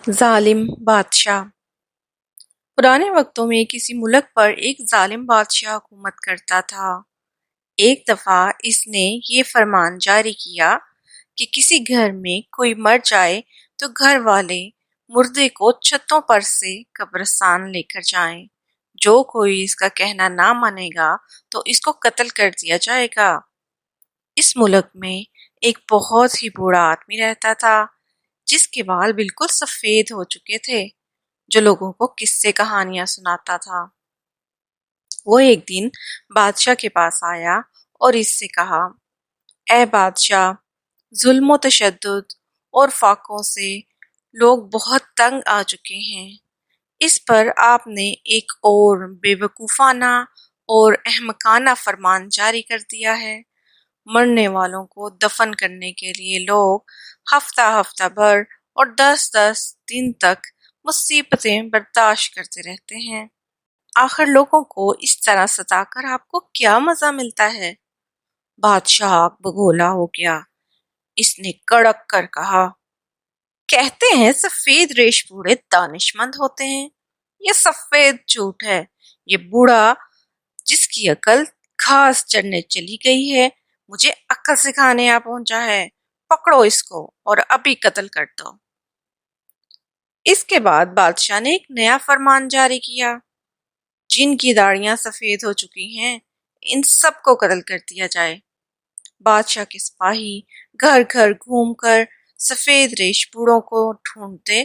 ظالم بادشاہ۔ پرانے وقتوں میں کسی ملک پر ایک ظالم بادشاہ حکومت کرتا تھا۔ ایک دفعہ اس نے یہ فرمان جاری کیا کہ کسی گھر میں کوئی مر جائے تو گھر والے مردے کو چھتوں پر سے قبرستان لے کر جائیں۔ جو کوئی اس کا کہنا نہ مانے گا تو اس کو قتل کر دیا جائے گا۔ اس ملک میں ایک بہت ہی بوڑھا آدمی رہتا تھا جس کے بال بالکل سفید ہو چکے تھے، جو لوگوں کو قصے کہانیاں سناتا تھا۔ وہ ایک دن بادشاہ کے پاس آیا اور اس سے کہا، اے بادشاہ، ظلم و تشدد اور فاقوں سے لوگ بہت تنگ آ چکے ہیں۔ اس پر آپ نے ایک اور بے وقوفانہ اور احمقانہ فرمان جاری کر دیا ہے۔ مرنے والوں کو دفن کرنے کے لیے لوگ ہفتہ ہفتہ بھر اور 10 دن تک مصیبتیں برداشت کرتے رہتے ہیں۔ آخر لوگوں کو اس طرح ستا کر آپ کو کیا مزہ ملتا ہے؟ بادشاہ آگ بگولا ہو گیا۔ اس نے کڑک کر کہا، کہتے ہیں سفید ریش بوڑھے دانش مند ہوتے ہیں۔ یہ سفید جھوٹ ہے۔ یہ بوڑھا جس کی عقل گھاس چرنے چلی گئی ہے مجھے عقل سکھانے آ پہنچا ہے۔ پکڑو اس کو اور ابھی قتل کر دو۔ اس کے بعد بادشاہ نے ایک نیا فرمان جاری کیا، جن کی داڑھیاں سفید ہو چکی ہیں ان سب کو قتل کر دیا جائے۔ بادشاہ کے سپاہی گھر گھر گھوم کر سفید ریش بوڑھوں کو ڈھونڈتے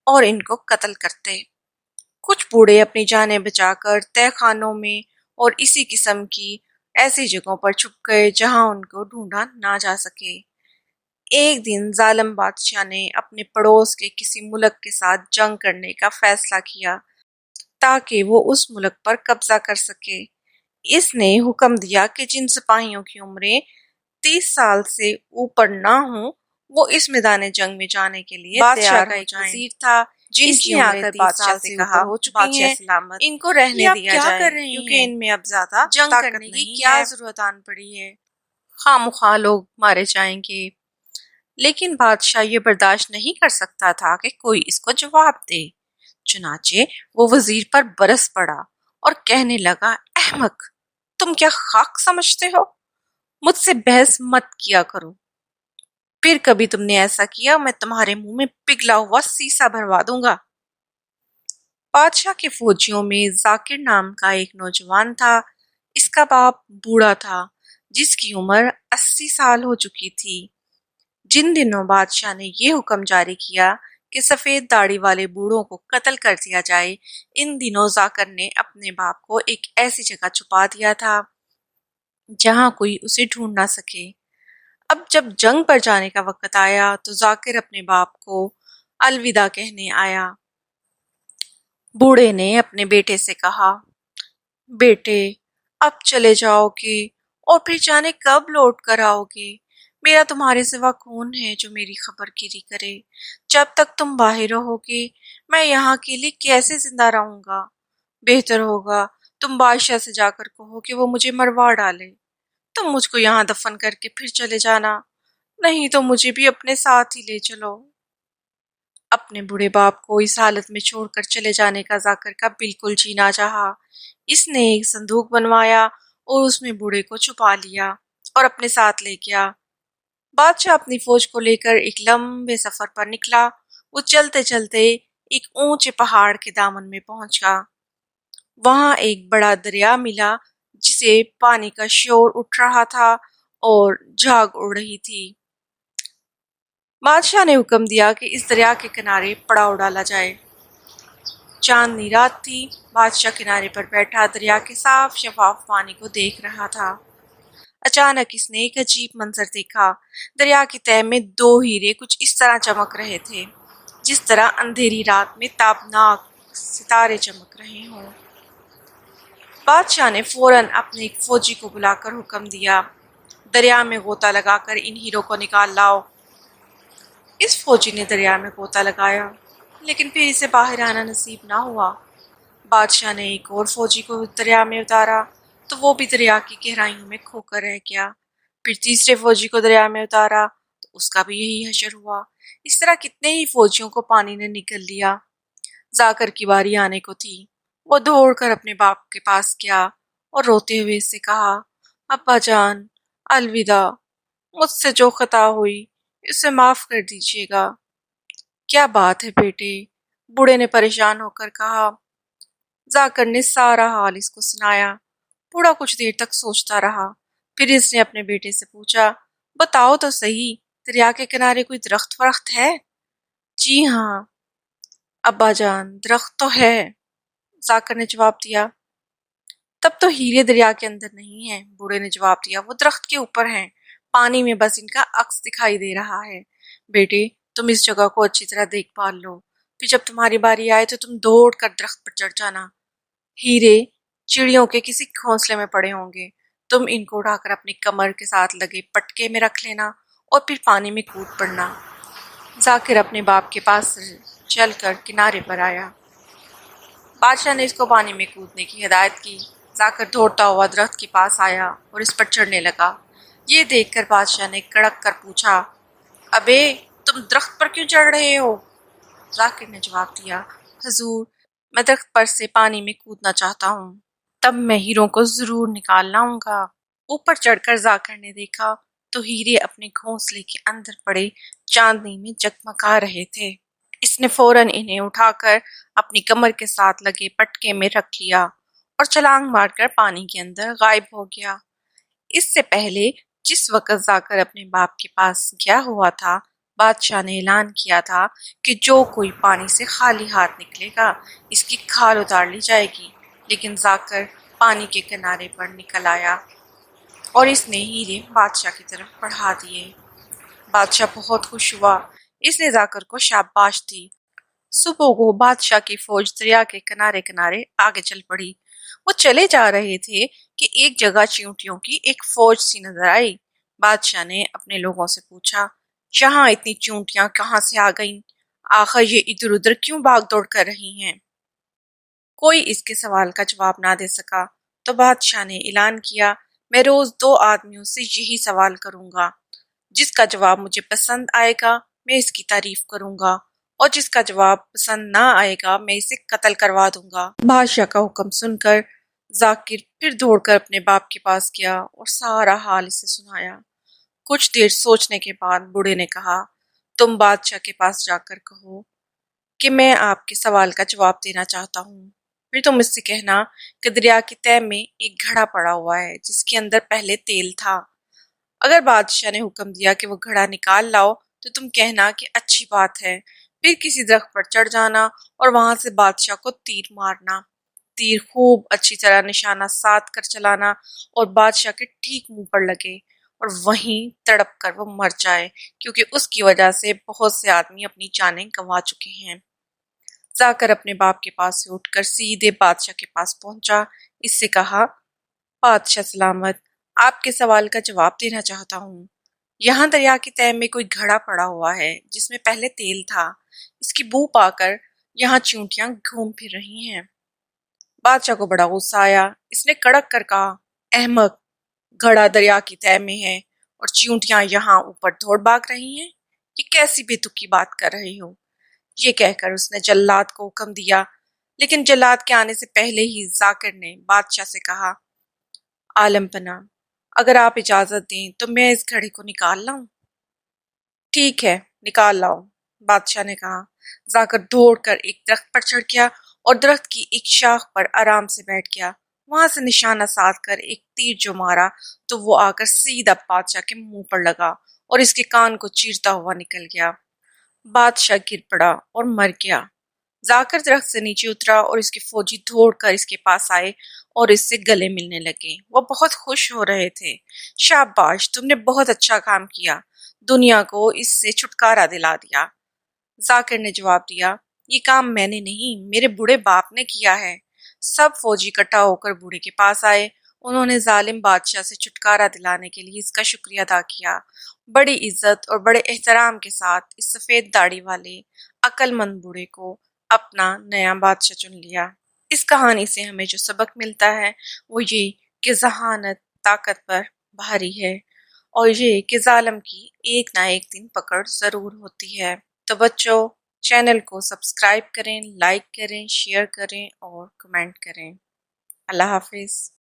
اور ان کو قتل کرتے۔ کچھ بوڑھے اپنی جانیں بچا کر تہہ خانوں میں اور اسی قسم کی ایسی جگہوں پر چھپ گئے جہاں ان کو ڈھونڈا نہ جا سکے۔ ایک دن ظالم بادشاہ نے اپنے پڑوس کے کسی ملک کے ساتھ جنگ کرنے کا فیصلہ کیا تاکہ وہ اس ملک پر قبضہ کر سکے۔ اس نے حکم دیا کہ جن سپاہیوں کی عمریں 30 سال سے اوپر نہ ہوں وہ اس میدان جنگ میں جانے کے لیے تیار ہو جائیں۔ وزیر تھا جن کی عمریں 30 سال سے اوپر ہو چکی ہیں، ان کو رہنے دیا جائے کیونکہ ان میں اب زیادہ جنگ کرنے کی کیا ضرورت آن پڑی ہے، خواہ مخواہ لوگ مارے جائیں گے۔ لیکن بادشاہ یہ برداشت نہیں کر سکتا تھا کہ کوئی اس کو جواب دے۔ چنانچہ وہ وزیر پر برس پڑا اور کہنے لگا، احمق، تم کیا خاک سمجھتے ہو؟ مجھ سے بحث مت کیا کرو۔ پھر کبھی تم نے ایسا کیا میں تمہارے منہ میں پگھلا ہوا سیسا بھروا دوں گا۔ بادشاہ کے فوجیوں میں ذاکر نام کا ایک نوجوان تھا۔ اس کا باپ بوڑھا تھا جس کی عمر 80 سال ہو چکی تھی۔ جن دنوں بادشاہ نے یہ حکم جاری کیا کہ سفید داڑھی والے بوڑھوں کو قتل کر دیا جائے، ان دنوں ذاکر نے اپنے باپ کو ایک ایسی جگہ چھپا دیا تھا جہاں کوئی اسے ڈھونڈ نہ سکے۔ اب جب جنگ پر جانے کا وقت آیا تو ذاکر اپنے باپ کو الوداع کہنے آیا۔ بوڑھے نے اپنے بیٹے سے کہا، بیٹے، اب چلے جاؤ گے اور پھر جانے کب لوٹ کر آؤ گے؟ میرا تمہارے سوا کون ہے جو میری خبر گیری کرے؟ جب تک تم باہر رہو گے میں یہاں کے لیے کیسے زندہ رہوں گا؟ بہتر ہوگا تم بادشاہ سے جا کر کہو کہ وہ مجھے مروا ڈالے۔ تم مجھ کو یہاں دفن کر کے پھر چلے جانا، نہیں تو مجھے بھی اپنے ساتھ ہی لے چلو۔ اپنے بوڑھے باپ کو اس حالت میں چھوڑ کر چلے جانے کا ذاکر کا بالکل جی نہ چاہا۔ اس نے ایک صندوق بنوایا اور اس میں بوڑھے کو چھپا لیا اور اپنے ساتھ لے گیا۔ بادشاہ اپنی فوج کو لے کر ایک لمبے سفر پر نکلا۔ وہ چلتے چلتے ایک اونچے پہاڑ کے دامن میں پہنچا۔ وہاں ایک بڑا دریا ملا جسے پانی کا شور اٹھ رہا تھا اور جھاگ اڑ رہی تھی۔ بادشاہ نے حکم دیا کہ اس دریا کے کنارے پڑاؤ ڈالا جائے۔ چاندنی رات تھی۔ بادشاہ کنارے پر بیٹھا دریا کے صاف شفاف پانی کو دیکھ رہا تھا۔ اچانک اس نے ایک عجیب منظر دیکھا۔ دریا کی تہہ میں 2 ہیرے کچھ اس طرح چمک رہے تھے جس طرح اندھیری رات میں تابناک ستارے چمک رہے ہوں۔ بادشاہ نے فوراً اپنے ایک فوجی کو بلا کر حکم دیا، دریا میں غوطہ لگا کر ان ہیروں کو نکال لاؤ۔ اس فوجی نے دریا میں غوطہ لگایا لیکن پھر اسے باہر آنا نصیب نہ ہوا۔ بادشاہ نے ایک اور فوجی کو دریا میں اتارا تو وہ بھی دریا کی گہرائیوں میں کھو کر رہ گیا۔ پھر تیسرے فوجی کو دریا میں اتارا تو اس کا بھی یہی حشر ہوا۔ اس طرح کتنے ہی فوجیوں کو پانی نے نگل لیا۔ ذاکر کی باری آنے کو تھی۔ وہ دوڑ کر اپنے باپ کے پاس گیا اور روتے ہوئے اس سے کہا، ابا جان، الوداع، مجھ سے جو خطا ہوئی اسے معاف کر دیجیے گا۔ کیا بات ہے بیٹے، بوڑھے نے پریشان ہو کر کہا۔ ذاکر نے سارا حال اس کو سنایا۔ بوڑھا کچھ دیر تک سوچتا رہا، پھر اس نے اپنے بیٹے سے پوچھا، بتاؤ تو صحیح، دریا کے کنارے کوئی درخت ورخت ہے؟ جی ہاں ابا جان، درخت تو ہے، ذاکر نے جواب دیا۔ تب تو ہیرے دریا کے اندر نہیں ہیں، بوڑھے نے جواب دیا، وہ درخت کے اوپر ہیں، پانی میں بس ان کا عکس دکھائی دے رہا ہے۔ بیٹے، تم اس جگہ کو اچھی طرح دیکھ بھال لو، پھر جب تمہاری باری آئے تو تم دوڑ کر درخت پر چڑھ جانا۔ ہیرے چڑیوں کے کسی گھونسلے میں پڑے ہوں گے، تم ان کو اٹھا کر اپنی کمر کے ساتھ لگے پٹکے میں رکھ لینا اور پھر پانی میں کود پڑنا۔ ذاکر اپنے باپ کے پاس چل کر کنارے پر آیا۔ بادشاہ نے اس کو پانی میں کودنے کی ہدایت کی۔ ذاکر دوڑتا ہوا درخت کے پاس آیا اور اس پر چڑھنے لگا۔ یہ دیکھ کر بادشاہ نے کڑک کر پوچھا، ابے، تم درخت پر کیوں چڑھ رہے ہو؟ ذاکر نے جواب دیا، حضور، میں درخت پر سے پانی میں کودنا چاہتا ہوں، تب میں ہیروں کو ضرور نکال لاؤں گا۔ اوپر چڑھ کر ذاکر نے دیکھا تو ہیرے اپنے گھونسلے کے اندر پڑے چاندنی میں جگمگا رہے تھے۔ اس نے فوراً انہیں اٹھا کر اپنی کمر کے ساتھ لگے پٹکے میں رکھ لیا اور چھلانگ مار کر پانی کے اندر غائب ہو گیا۔ اس سے پہلے جس وقت ذاکر اپنے باپ کے پاس گیا ہوا تھا، بادشاہ نے اعلان کیا تھا کہ جو کوئی پانی سے خالی ہاتھ نکلے گا اس کی کھال اتار لی جائے گی، لیکن ذاکر پانی کے کنارے پر نکل آیا اور اس نے ہیرے بادشاہ کی طرف بڑھا دیے۔ بادشاہ بہت خوش ہوا، اس نے ذاکر کو شاباش دی۔ صبح کو بادشاہ کی فوج دریا کے کنارے کنارے آگے چل پڑی۔ وہ چلے جا رہے تھے کہ ایک جگہ چیونٹیوں کی ایک فوج سی نظر آئی۔ بادشاہ نے اپنے لوگوں سے پوچھا، یہاں اتنی چیونٹیاں کہاں سے آ گئیں؟ آخر یہ ادھر ادھر کیوں بھاگ دوڑ کر رہی ہیں؟ کوئی اس کے سوال کا جواب نہ دے سکا تو بادشاہ نے اعلان کیا، میں روز 2 آدمیوں سے یہی سوال کروں گا، جس کا جواب مجھے پسند آئے گا میں اس کی تعریف کروں گا، اور جس کا جواب پسند نہ آئے گا میں اسے قتل کروا دوں گا۔ بادشاہ کا حکم سن کر ذاکر پھر دوڑ کر اپنے باپ کے پاس گیا اور سارا حال اسے سنایا۔ کچھ دیر سوچنے کے بعد بوڑھے نے کہا، تم بادشاہ کے پاس جا کر کہو کہ میں آپ کے سوال کا جواب دینا چاہتا ہوں، پھر تم اس سے کہنا کہ دریا کی تہہ میں ایک گھڑا پڑا ہوا ہے جس کے اندر پہلے تیل تھا۔ اگر بادشاہ نے حکم دیا کہ وہ گھڑا نکال لاؤ تو تم کہنا کہ اچھی بات ہے، پھر کسی درخت پر چڑھ جانا اور وہاں سے بادشاہ کو تیر مارنا۔ تیر خوب اچھی طرح نشانہ سادھ کر چلانا اور بادشاہ کے ٹھیک منہ پر لگے اور وہیں تڑپ کر وہ مر جائے، کیونکہ اس کی وجہ سے بہت سے آدمی اپنی جانیں گنوا چکے ہیں۔ ذاکر اپنے باپ کے پاس سے اٹھ کر سیدھے بادشاہ کے پاس پہنچا، اس سے کہا، بادشاہ سلامت، آپ کے سوال کا جواب دینا چاہتا ہوں۔ یہاں دریا کی تہہ میں کوئی گھڑا پڑا ہوا ہے جس میں پہلے تیل تھا، اس کی بو پا کر یہاں چیونٹیاں گھوم پھر رہی ہیں۔ بادشاہ کو بڑا غصہ آیا، اس نے کڑک کر کہا، احمق، گھڑا دریا کی تہہ میں ہے اور چیونٹیاں یہاں اوپر دوڑ بھاگ رہی ہیں، یہ کیسی بے تکی بات کر رہے ہو؟ یہ کہہ کر اس نے جلاد کو حکم دیا، لیکن جلاد کے آنے سے پہلے ہی ذاکر نے بادشاہ سے کہا، عالم پناہ، اگر آپ اجازت دیں تو میں اس گھڑے کو نکال لاؤں؟ ٹھیک ہے، نکال لاؤ، بادشاہ نے کہا۔ ذاکر دوڑ کر ایک درخت پر چڑھ گیا اور درخت کی ایک شاخ پر آرام سے بیٹھ گیا۔ وہاں سے نشانہ سادھ کر ایک تیر جو مارا تو وہ آ کر سیدھا بادشاہ کے منہ پر لگا اور اس کے کان کو چیرتا ہوا نکل گیا۔ بادشاہ گر پڑا اور مر گیا۔ ذاکر درخت سے نیچے اترا اور اس کے فوجی دوڑ کر اس کے پاس آئے اور اس سے گلے ملنے لگے۔ وہ بہت خوش ہو رہے تھے۔ شاباش، تم نے بہت اچھا کام کیا، دنیا کو اس سے چھٹکارا دلا دیا۔ ذاکر نے جواب دیا، یہ کام میں نے نہیں، میرے بوڑھے باپ نے کیا ہے۔ سب فوجی اکٹھا ہو کر بوڑھے کے پاس آئے، انہوں نے ظالم بادشاہ سے چھٹکارا دلانے کے لیے اس کا شکریہ ادا کیا۔ بڑی عزت اور بڑے احترام کے ساتھ اس سفید داڑھی والے عقل مند بوڑھے کو اپنا نیا بادشاہ چن لیا۔ اس کہانی سے ہمیں جو سبق ملتا ہے وہ یہ کہ ذہانت طاقت پر بھاری ہے اور یہ کہ ظالم کی ایک نہ ایک دن پکڑ ضرور ہوتی ہے۔ تو بچوں، چینل کو سبسکرائب کریں، لائک کریں، شیئر کریں اور کمنٹ کریں۔ اللہ حافظ۔